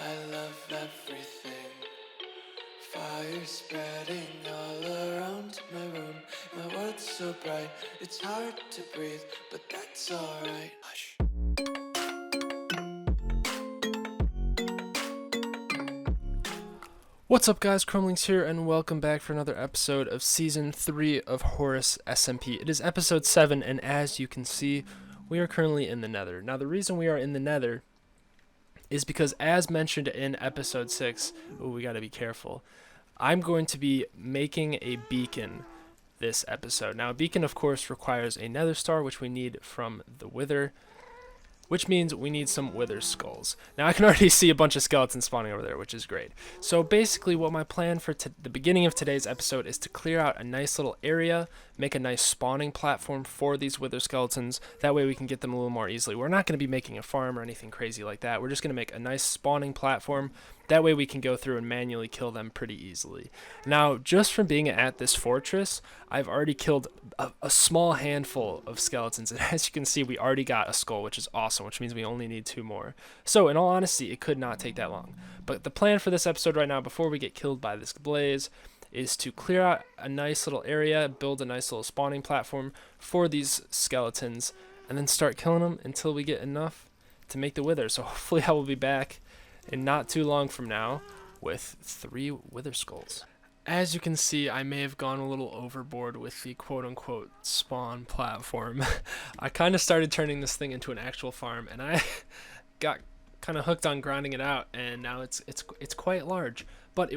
I love everything. Fire spreading all around my room. My world's so bright, it's hard to breathe, but that's alright. Hush. What's up, guys? Crumblings here, and welcome back for another episode of Season 3 of Horus SMP. It is Episode 7, and as you can see, we are currently in the Nether. Now, the reason we are in the Nether is because, as mentioned in Episode 6, we gotta be careful, I'm going to be making a beacon this episode. Now, a beacon, of course, requires a Nether star, which we need from the Wither, which means we need some Wither skulls. Now, I can already see a bunch of skeletons spawning over there, which is great. So basically, what my plan for the beginning of today's episode is to clear out a nice little area, make a nice spawning platform for these Wither skeletons. That way we can get them a little more easily. We're not going to be making a farm or anything crazy like that. We're just going to make a nice spawning platform. That way we can go through and manually kill them pretty easily. Now, just from being at this fortress, I've already killed a small handful of skeletons. And as you can see, we already got a skull, which is awesome, which means we only need 2 more. So in all honesty, it could not take that long. But the plan for this episode right now, before we get killed by this blaze, is to clear out a nice little area, build a nice little spawning platform for these skeletons, and then start killing them until we get enough to make the Wither. So hopefully I will be back in not too long from now with 3 Wither skulls. As you can see, I may have gone a little overboard with the quote-unquote spawn platform. I kind of started turning this thing into an actual farm, and I got kind of hooked on grinding it out, and now it's quite large, but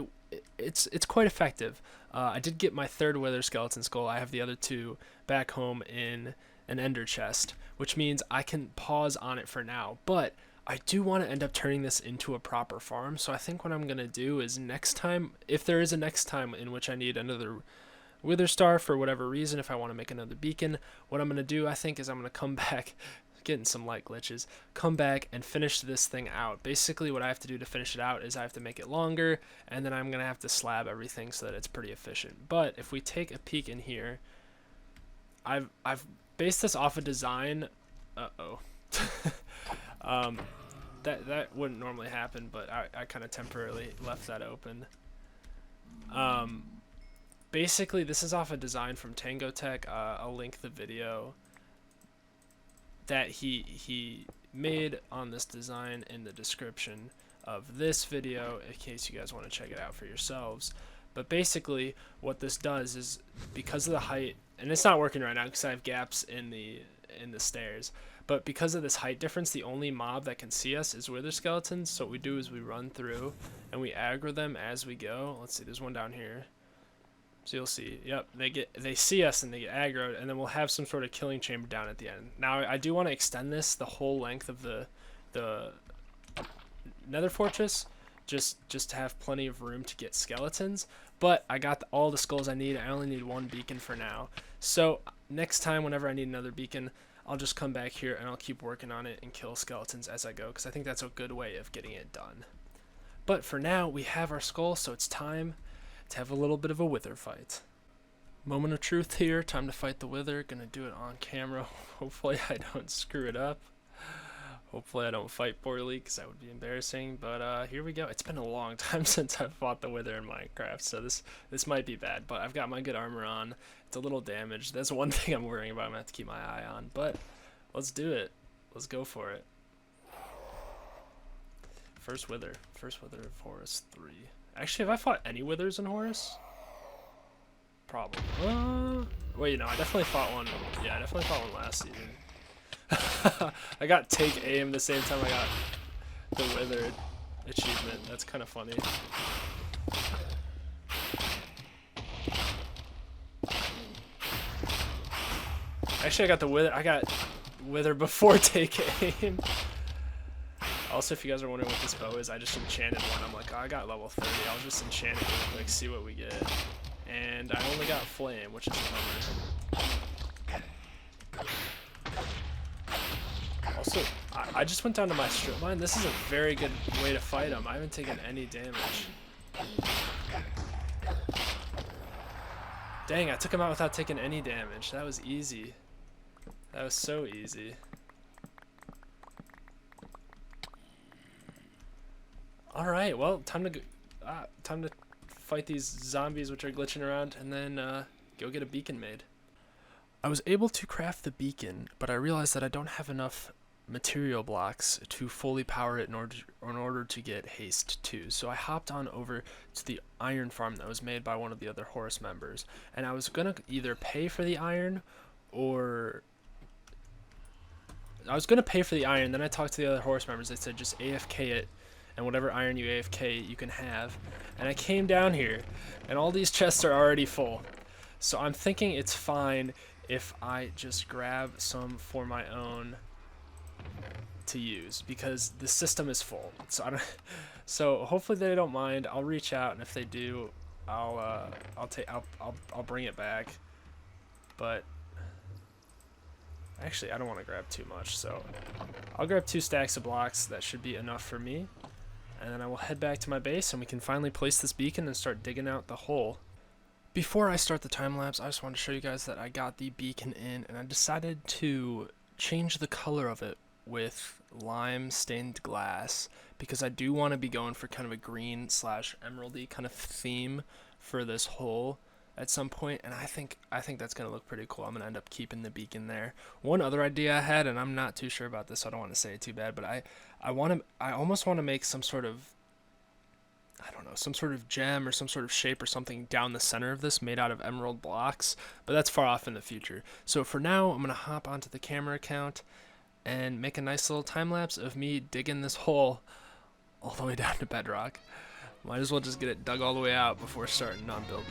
it's quite effective. I did get my 3rd Wither skeleton skull. I have the other 2 back home in an ender chest, which means I can pause on it for now, but I do want to end up turning this into a proper farm. So I think what I'm going to do is next time, if there is a next time in which I need another Wither star for whatever reason, if I want to make another beacon, what I'm going to do, I think, is I'm going to come back, getting some light glitches, come back and finish this thing out. Basically what I have to do to finish it out is I have to make it longer, and then I'm going to have to slab everything so that it's pretty efficient. But if we take a peek in here, I've based this off a design, that wouldn't normally happen, but I kind of temporarily left that open. Basically, this is off a design from Tango Tech. I'll link the video that he made on this design in the description of this video in case you guys want to check it out for yourselves. But basically, what this does is, because of the height, and it's not working right now because I have gaps in the stairs, but because of this height difference, the only mob that can see us is Wither skeletons. So what we do is we run through and we aggro them as we go. Let's see, there's one down here. So you'll see, yep, they see us and they get aggroed, and then we'll have some sort of killing chamber down at the end. Now I do want to extend this the whole length of the Nether fortress, just to have plenty of room to get skeletons. But I got all the skulls I need. I only need 1 beacon for now. So next time, whenever I need another beacon, I'll just come back here and I'll keep working on it and kill skeletons as I go, because I think that's a good way of getting it done. But for now, we have our skull, so it's time to have a little bit of a Wither fight. Moment of truth here, time to fight the Wither. Gonna do it on camera. Hopefully I don't screw it up. Hopefully I don't fight poorly, because that would be embarrassing. But here we go. It's been a long time since I've fought the Wither in Minecraft, so this might be bad. But I've got my good armor on. It's a little damaged. That's one thing I'm worrying about. I'm going to have to keep my eye on. But let's do it. Let's go for it. First Wither. First Wither of Horus 3. Actually, have I fought any Withers in Horus? Probably. Wait, no, I definitely fought one. Yeah, I definitely fought one last season. I got take aim the same time I got the Wither achievement. That's kind of funny. Actually, I got Wither before take aim. Also, if you guys are wondering what this bow is, I just enchanted one. I'm like, oh, I got level 30. I'll just enchant it real quick, see what we get. And I only got flame, which is a bummer. Also, I just went down to my strip mine. This is a very good way to fight him. I haven't taken any damage. Dang, I took him out without taking any damage. That was easy. That was so easy. All right, well, time to fight these zombies which are glitching around, and then go get a beacon made. I was able to craft the beacon, but I realized that I don't have enough material blocks to fully power it in order to get haste 2. So I hopped on over to the iron farm that was made by one of the other Horus members, and I was gonna either pay for the iron or then I talked to the other Horus members. They said just AFK it, and whatever iron you AFK you can have. And I came down here, and all these chests are already full. So I'm thinking it's fine if I just grab some for my own to use, because the system is full. So hopefully they don't mind. I'll reach out, and if they do, I'll bring it back. But actually, I don't want to grab too much, so I'll grab 2 stacks of blocks. That should be enough for me. And then I will head back to my base, and we can finally place this beacon and start digging out the hole. Before I start the time lapse, I just want to show you guys that I got the beacon in, and I decided to change the color of it with lime stained glass, because I do want to be going for kind of a green / emeraldy kind of theme for this hole at some point, and I think that's going to look pretty cool. I'm going to end up keeping the beacon there. One other idea I had, and I'm not too sure about this, so I don't want to say it too bad, but I almost want to make some sort of, I don't know, some sort of gem or some sort of shape or something down the center of this made out of emerald blocks, but that's far off in the future. So for now, I'm going to hop onto the camera account and make a nice little time lapse of me digging this hole all the way down to bedrock. Might as well just get it dug all the way out before starting on building.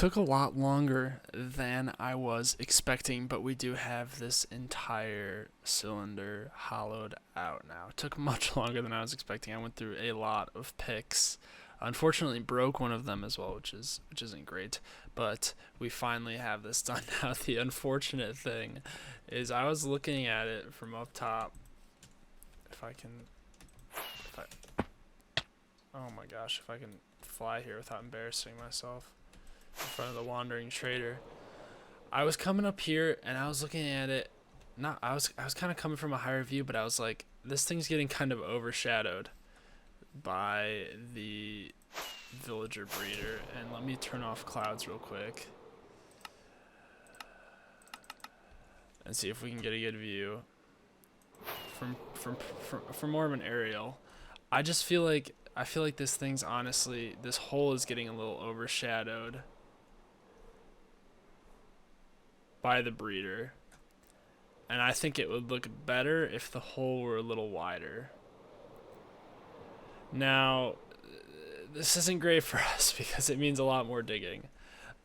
took a lot longer than I was expecting, but we do have this entire cylinder hollowed out now. It took much longer than I was expecting. I went through a lot of picks. Unfortunately, broke one of them as well, which isn't great. But we finally have this done now. The unfortunate thing is I was looking at it from up top. Oh my gosh, if I can fly here without embarrassing myself in front of the wandering trader. I was coming up here and I was looking at it. I was kind of coming from a higher view, but I was like, this thing's getting kind of overshadowed by the villager breeder. And let me turn off clouds real quick and see if we can get a good view from more of an aerial. I feel like this thing's honestly, this hole is getting a little overshadowed by the breeder. And I think it would look better if the hole were a little wider. Now, this isn't great for us because it means a lot more digging.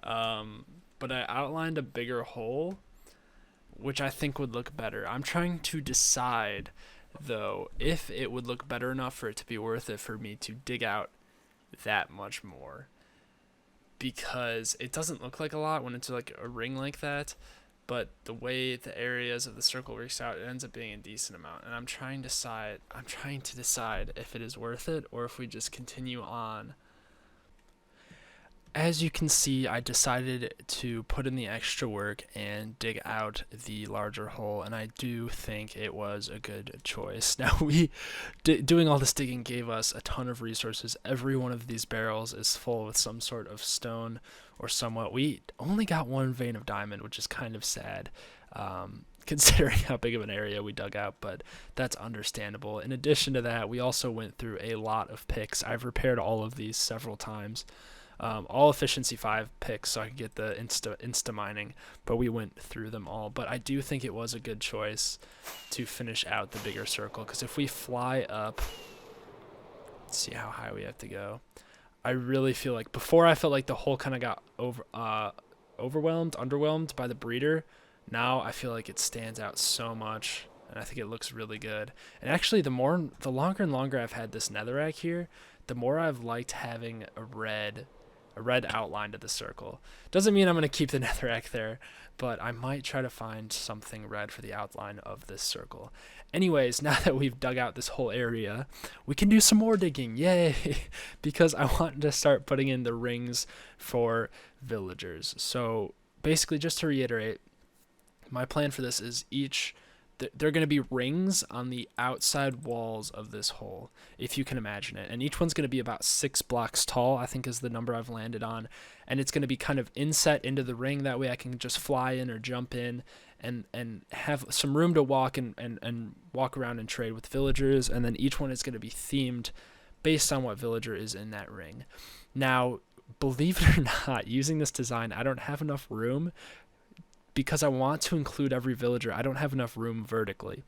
But I outlined a bigger hole, which I think would look better. I'm trying to decide, though, if it would look better enough for it to be worth it for me to dig out that much more. Because it doesn't look like a lot when it's like a ring like that, but the way the areas of the circle works out, it ends up being a decent amount. And I'm trying to decide if it is worth it or if we just continue on. As you can see, I decided to put in the extra work and dig out the larger hole, and I do think it was a good choice. Now, doing all this digging gave us a ton of resources. Every one of these barrels is full with some sort of stone or somewhat. We only got one vein of diamond, which is kind of sad, considering how big of an area we dug out, but that's understandable. In addition to that, we also went through a lot of picks. I've repaired all of these several times. All efficiency 5 picks so I could get the insta mining, but we went through them all. But I do think it was a good choice to finish out the bigger circle, because if we fly up, let's see how high we have to go. I really feel like before I felt like the hole kind of got underwhelmed by the breeder. Now I feel like it stands out so much, and I think it looks really good. And actually, the longer and longer I've had this netherrack here, the more I've liked having a red outline to the circle. Doesn't mean I'm going to keep the netherrack there, but I might try to find something red for the outline of this circle. Anyways, now that we've dug out this whole area, we can do some more digging. Yay! Because I want to start putting in the rings for villagers. So basically, just to reiterate, my plan for this is they're going to be rings on the outside walls of this hole, if you can imagine it. And each one's going to be about 6 blocks tall, I think is the number I've landed on. And it's going to be kind of inset into the ring. That way I can just fly in or jump in and have some room to walk and walk around and trade with villagers. And then each one is going to be themed based on what villager is in that ring. Now, believe it or not, using this design, I don't have enough room. Because I want to include every villager, I don't have enough room vertically.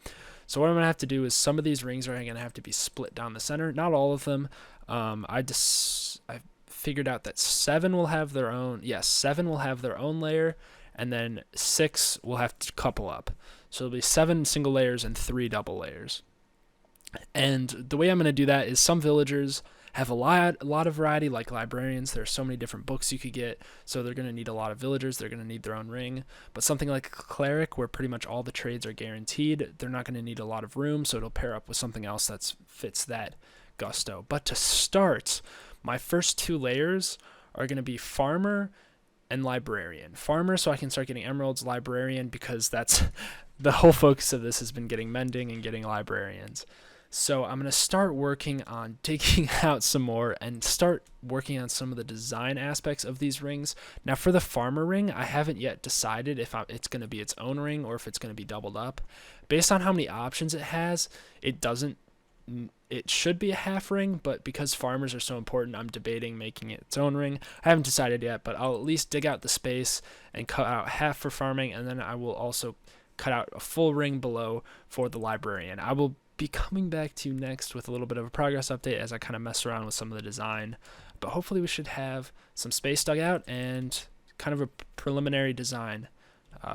So what I'm going to have to do is some of these rings are going to have to be split down the center. Not all of them. I figured out that 7 will have their own. Yes, 7 will have their own layer, and then 6 will have to couple up. So it'll be 7 single layers and 3 double layers. And the way I'm going to do that is some villagers have a lot of variety, like librarians. There's so many different books you could get, so they're going to need a lot of villagers. They're going to need their own ring. But something like a cleric, where pretty much all the trades are guaranteed, they're not going to need a lot of room, so it'll pair up with something else that fits that gusto. But to start, my first 2 layers are going to be farmer and librarian. Farmer, so I can start getting emeralds. Librarian, because that's the whole focus of this has been getting mending and getting librarians. So I'm going to start working on digging out some more and start working on some of the design aspects of these rings. Now for the farmer ring, I haven't yet decided if it's going to be its own ring or if it's going to be doubled up. Based on how many options it has, it should be a half ring, but because farmers are so important, I'm debating making it its own ring. I haven't decided yet, but I'll at least dig out the space and cut out half for farming, and then I will also cut out a full ring below for the librarian. I will be coming back to you next with a little bit of a progress update as I kind of mess around with some of the design, but hopefully we should have some space dug out and kind of a preliminary design,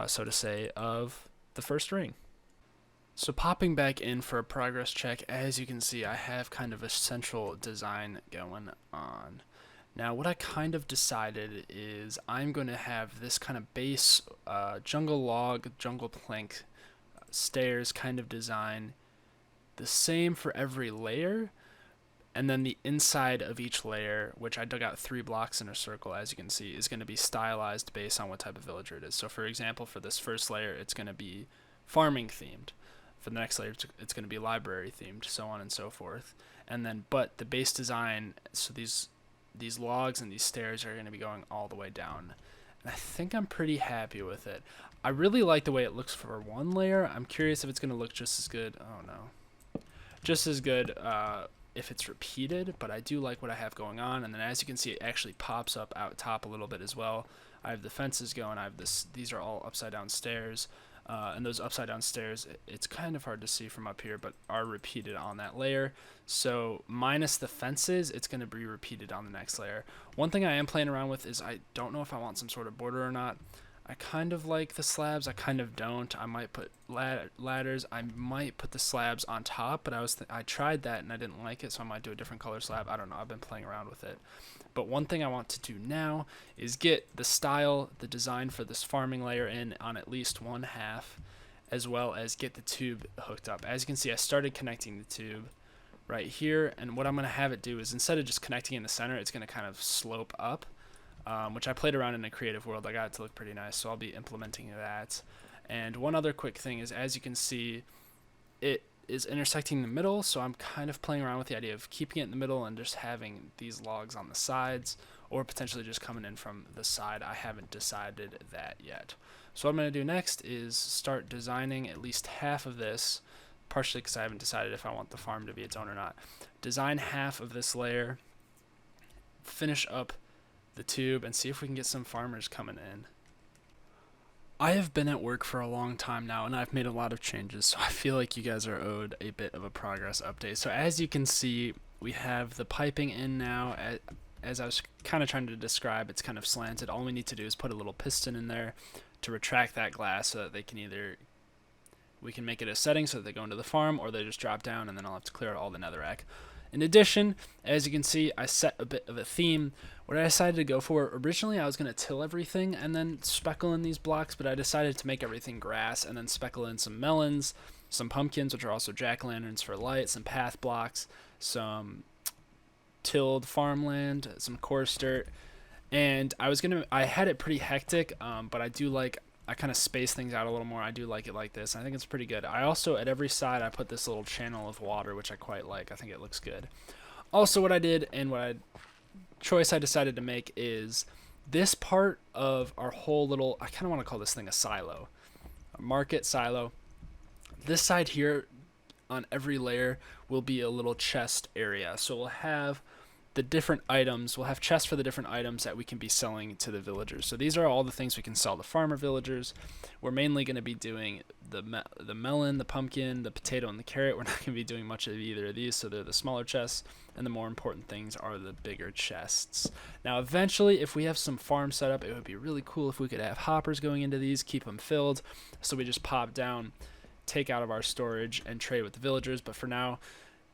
so to say, of the first ring. So popping back in for a progress check, as you can see, I have kind of a central design going on. Now what I kind of decided is I'm going to have this kind of base jungle log, jungle plank, stairs kind of design, the same for every layer, and then the inside of each layer, which I dug out 3 blocks in a circle, as you can see, is going to be stylized based on what type of villager it is. So for example, for this first layer, it's going to be farming themed. For the next layer, it's going to be library themed, so on and so forth. And then, but the base design, so these logs and these stairs are going to be going all the way down. And I think I'm pretty happy with it. I really like the way it looks for one layer. I'm curious if it's going to look just as good. Oh no. Just as good if it's repeated, but I do like what I have going on. And then as you can see, it actually pops up out top a little bit as well. I have the fences going. I have this. These are all upside down stairs. And those upside down stairs, it's kind of hard to see from up here, but are repeated on that layer. So minus the fences, it's going to be repeated on the next layer. One thing I am playing around with is I don't know if I want some sort of border or not. I kind of like the slabs. I kind of don't. I might put ladders. I might put the slabs on top, but I tried that and I didn't like it, so I might do a different color slab. I don't know. I've been playing around with it. But one thing I want to do now is get the style, the design for this farming layer in on at least one half, as well as get the tube hooked up. As you can see, I started connecting the tube right here, and what I'm going to have it do is instead of just connecting in the center, it's going to kind of slope up, which I played around in a creative world. I got it to look pretty nice, so I'll be implementing that. And one other quick thing is, as you can see, it is intersecting the middle, so I'm kind of playing around with the idea of keeping it in the middle and just having these logs on the sides, or potentially just coming in from the side. I haven't decided that yet. So what I'm going to do next is start designing at least half of this, partially because I haven't decided if I want the farm to be its own or not. Design half of this layer, finish up the tube, and see if we can get some farmers coming in. I have been at work for a long time now, and I've made a lot of changes, so I feel like you guys are owed a bit of a progress update. So as you can see, we have the piping in now. As I was kind of trying to describe, it's kind of slanted. All we need to do is put a little piston in there to retract that glass so that they can we can make it a setting so that they go into the farm, or they just drop down, and then I'll have to clear out all the netherrack. In addition, as you can see, I set a bit of a theme. What I decided to go for, originally I was going to till everything and then speckle in these blocks, but I decided to make everything grass and then speckle in some melons, some pumpkins, which are also jack-o'-lanterns for light, some path blocks, some tilled farmland, some coarse dirt. And I had it pretty hectic, but I kind of space things out a little more. I do like it like this. I think it's pretty good. I also, at every side, I put this little channel of water, which I quite like. I think it looks good. Also, what I did and choice I decided to make is this part of our whole little, I kind of want to call this thing a silo, a market silo. This side here on every layer will be a little chest area. So we'll have the different items. We'll have chests for the different items that we can be selling to the villagers. So these are all the things we can sell to farmer villagers. We're mainly going to be doing the melon, the pumpkin, the potato, and the carrot. We're not going to be doing much of either of these, so they're the smaller chests, and the more important things are the bigger chests. Now eventually, if we have some farm set up, it would be really cool if we could have hoppers going into these, keep them filled, so we just pop down, take out of our storage, and trade with the villagers. But for now,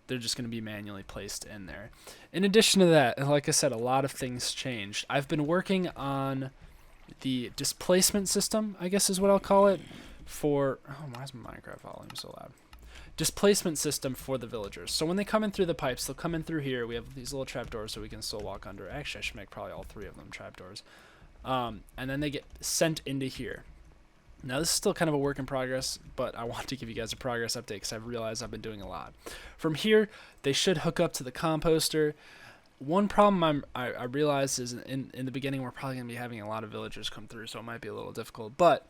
they're just going to be manually placed in there. In addition to that, like I said, a lot of things changed. I've been working on the displacement system, I guess is what I'll call it, for... Oh, why is my Minecraft volume so loud? Displacement system for the villagers. So when they come in through the pipes, they'll come in through here. We have these little trapdoors so we can still walk under. Actually, I should make probably all 3 of them trapdoors. And then they get sent into here. Now, this is still kind of a work in progress, but I want to give you guys a progress update because I've realized I've been doing a lot. From here, they should hook up to the composter. One problem I realized is in the beginning, we're probably going to be having a lot of villagers come through, so it might be a little difficult. But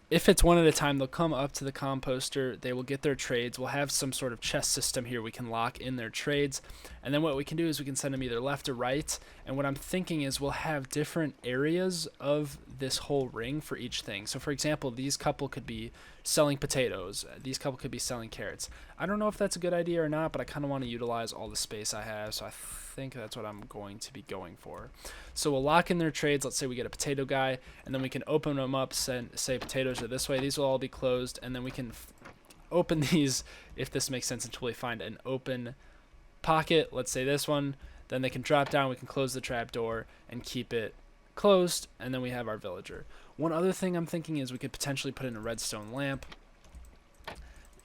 if it's one at a time, they'll come up to the composter, they will get their trades, we'll have some sort of chest system here, we can lock in their trades, and then what we can do is we can send them either left or right, and what I'm thinking is we'll have different areas of this whole ring for each thing. So for example, these couple could be selling potatoes. These couple could be selling carrots. I don't know if that's a good idea or not, but I kind of want to utilize all the space I have, so I think that's what I'm going to be going for. So we'll lock in their trades. Let's say we get a potato guy, and then we can open them up, say potatoes are this way. These will all be closed, and then we can open these, if this makes sense, until we find an open pocket. Let's say this one. Then they can drop down. We can close the trap door and keep it closed, and then we have our villager. One other thing I'm thinking is we could potentially put in a redstone lamp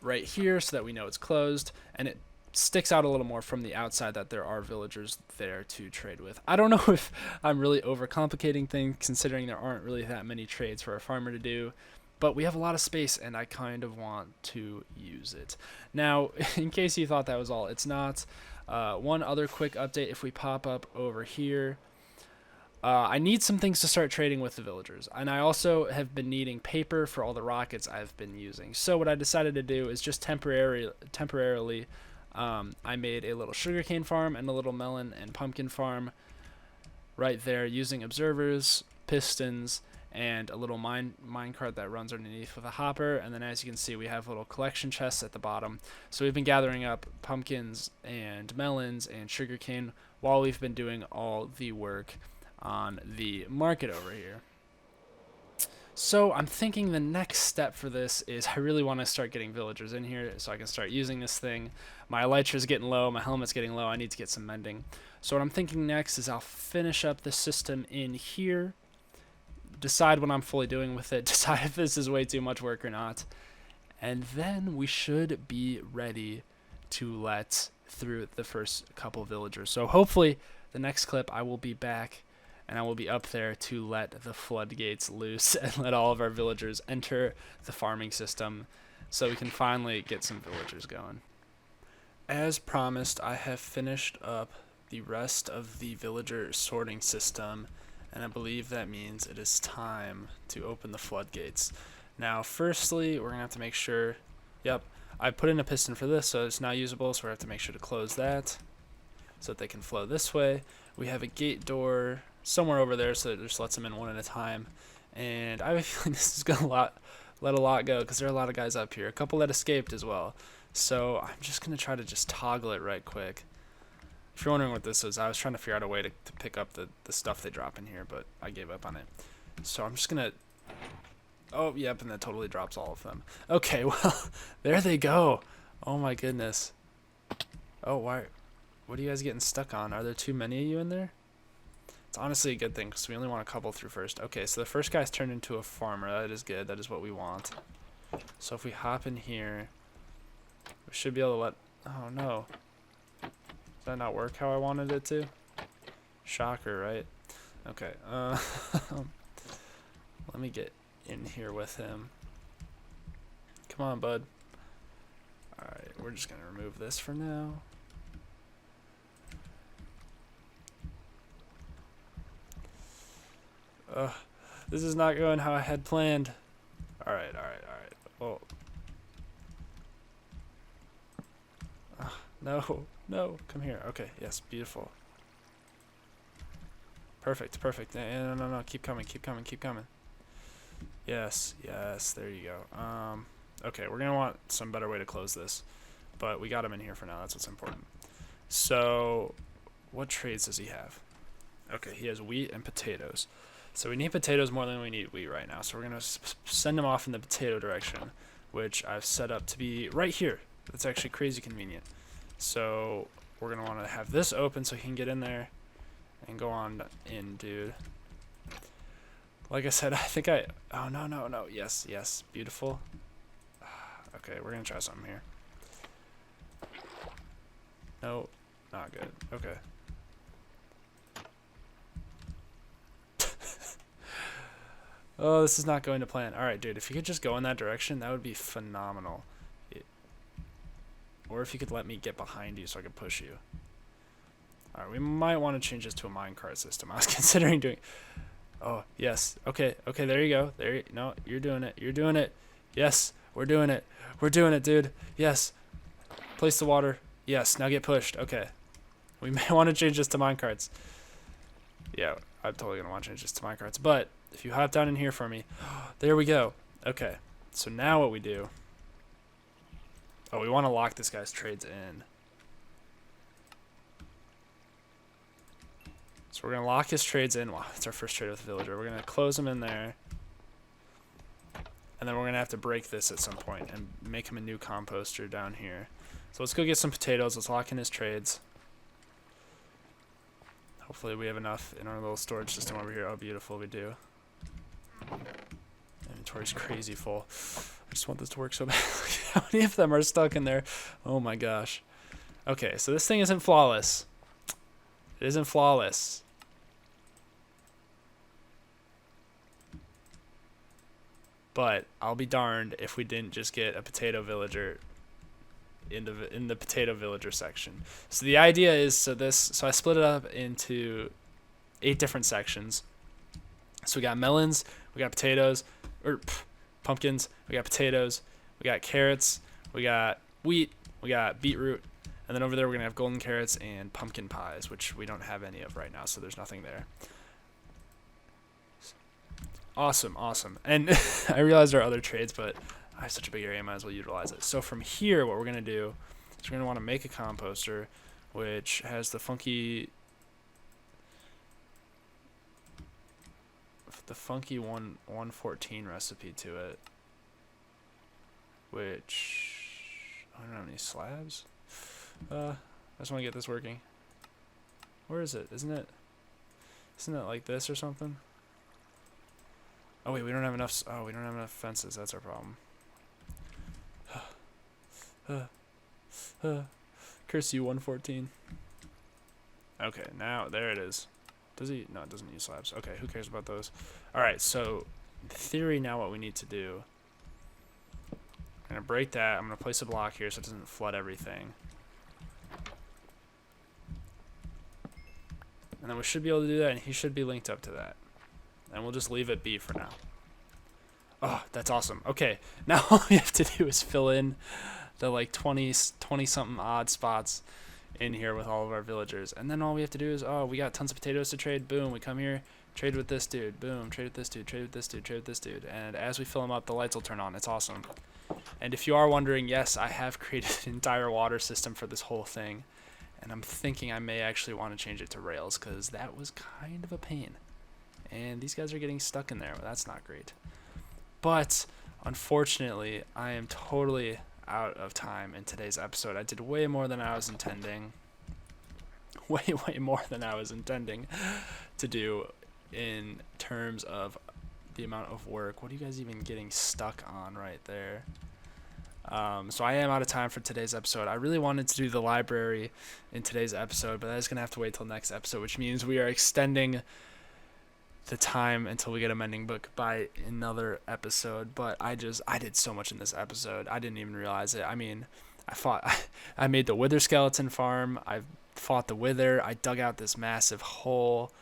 right here so that we know it's closed, and it sticks out a little more from the outside that there are villagers there to trade with. I don't know if I'm really overcomplicating things, considering there aren't really that many trades for a farmer to do, but we have a lot of space and I kind of want to use it. Now, in case you thought that was all, it's not. One other quick update, if we pop up over here, I need some things to start trading with the villagers, and I also have been needing paper for all the rockets I've been using. So what I decided to do is just temporarily I made a little sugarcane farm and a little melon and pumpkin farm right there using observers, pistons, and a little minecart that runs underneath with a hopper. And then as you can see, we have little collection chests at the bottom. So we've been gathering up pumpkins and melons and sugarcane while we've been doing all the work on the market over here. So I'm thinking the next step for this is I really want to start getting villagers in here so I can start using this thing. My elytra's getting low, my helmet's getting low, I need to get some mending. So what I'm thinking next is I'll finish up the system in here, decide what I'm fully doing with it, decide if this is way too much work or not, and then we should be ready to let through the first couple villagers. So hopefully the next clip I will be back and I will be up there to let the floodgates loose and let all of our villagers enter the farming system so we can finally get some villagers going. As promised, I have finished up the rest of the villager sorting system, and I believe that means it is time to open the floodgates. Now, firstly, we're going to have to make sure, yep, I put in a piston for this, so it's not usable, so we have to make sure to close that so that they can flow this way. We have a gate door somewhere over there, so it just lets them in one at a time. And I have a feeling this is going to let a lot go because there are a lot of guys up here. A couple that escaped as well. So I'm just going to try to just toggle it right quick. If you're wondering what this is, I was trying to figure out a way to pick up the stuff they drop in here, but I gave up on it. So I'm just going to... Oh, yep, and that totally drops all of them. Okay, well, there they go. Oh, my goodness. Oh, why? What are you guys getting stuck on? Are there too many of you in there? It's honestly a good thing because we only want a couple through first. Okay, so the first guy's turned into a farmer. That is good. That is what we want. So if we hop in here, we should be able to let... Oh, no. Did that not work how I wanted it to? Shocker, right? Okay. Let me get in here with him. Come on, bud. Alright, we're just going to remove this for now. This is not going how I had planned. Alright. Oh. No, come here. Okay, yes, beautiful. Perfect. No, keep coming. Yes, there you go. Okay, we're gonna want some better way to close this, but we got him in here for now. That's what's important. So, what trades does he have? Okay, he has wheat and potatoes. So we need potatoes more than we need wheat right now. So we're going to send him off in the potato direction, which I've set up to be right here. That's actually crazy convenient. So we're going to want to have this open so he can get in there and go on in, dude. Like I said, I think I... Oh, no. Yes. Beautiful. Okay, we're going to try something here. No, not good. Okay. Oh, this is not going to plan. Alright, dude, if you could just go in that direction, that would be phenomenal. Or if you could let me get behind you so I could push you. Alright, we might want to change this to a minecart system. I was considering doing... Oh, yes. Okay, there you go. No, you're doing it. Yes, we're doing it, dude. Yes. Place the water. Yes, now get pushed. Okay. We may want to change this to minecarts. Yeah, I'm totally going to want to change this to minecarts. But... if you hop down in here for me. There we go. Okay. So now what we do... Oh, we want to lock this guy's trades in. So we're going to lock his trades in. Wow, it's our first trade with the villager. We're going to close him in there. And then we're going to have to break this at some point and make him a new composter down here. So let's go get some potatoes. Let's lock in his trades. Hopefully we have enough in our little storage system over here. Oh, beautiful, we do. Inventory's crazy full. I just want this to work so bad. How many of them are stuck in there? Oh my gosh. Okay, so this thing isn't flawless. It isn't flawless. But I'll be darned if we didn't just get a potato villager in the potato villager section. So the idea is, so I split it up into 8 different sections. So we got melons, we got potatoes, pumpkins, we got potatoes, we got carrots, we got wheat, we got beetroot, and then over there we're gonna have golden carrots and pumpkin pies, which we don't have any of right now, so there's nothing there. Awesome. And I realize there are other trades, but I have such a big area, I might as well utilize it. So from here, what we're going to do is we're going to want to make a composter, which has the funky 114 recipe to it, which, I don't have any slabs. I just want to get this working. Where is it? Isn't it like this or something? Oh wait, we don't have enough. Oh, we don't have enough fences. That's our problem. Curse you, 114. Okay, now there it is. Does he? No, it doesn't use slabs. Okay, who cares about those? All right, so in theory, now what we need to do? I'm gonna break that. I'm gonna place a block here so it doesn't flood everything. And then we should be able to do that, and he should be linked up to that. And we'll just leave it be for now. Oh, that's awesome. Okay, now all we have to do is fill in the like 20 something odd spots in here with all of our villagers. And then all we have to do is, oh, we got tons of potatoes to trade. Boom, we come here, trade with this dude. Boom, trade with this dude, trade with this dude, trade with this dude. And as we fill them up, the lights will turn on. It's awesome. And if you are wondering, yes, I have created an entire water system for this whole thing. And I'm thinking I may actually want to change it to rails because that was kind of a pain. And these guys are getting stuck in there. Well, that's not great. But unfortunately, I am totally out of time in today's episode. I did way more than I was intending. Way more than I was intending to do in terms of the amount of work. What are you guys even getting stuck on right there? So I am out of time for today's episode. I really wanted to do the library in today's episode, but that's going to have to wait till next episode, which means we are extending the time until we get a mending book by another episode. But I did so much in this episode. I didn't even realize it. I mean, I made the wither skeleton farm. I fought the wither. I dug out this massive hole.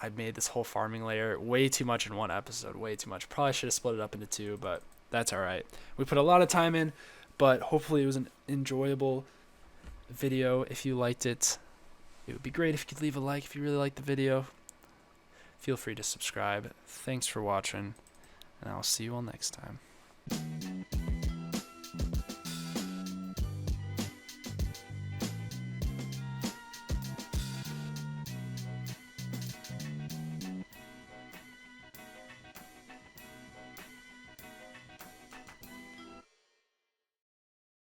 I made this whole farming layer. Way too much in one episode. Way too much. Probably should have split it up into 2, but that's all right. We put a lot of time in, but hopefully it was an enjoyable video. If you liked it, it would be great if you could leave a like if you really liked the video. Feel free to subscribe. Thanks for watching, and I'll see you all next time.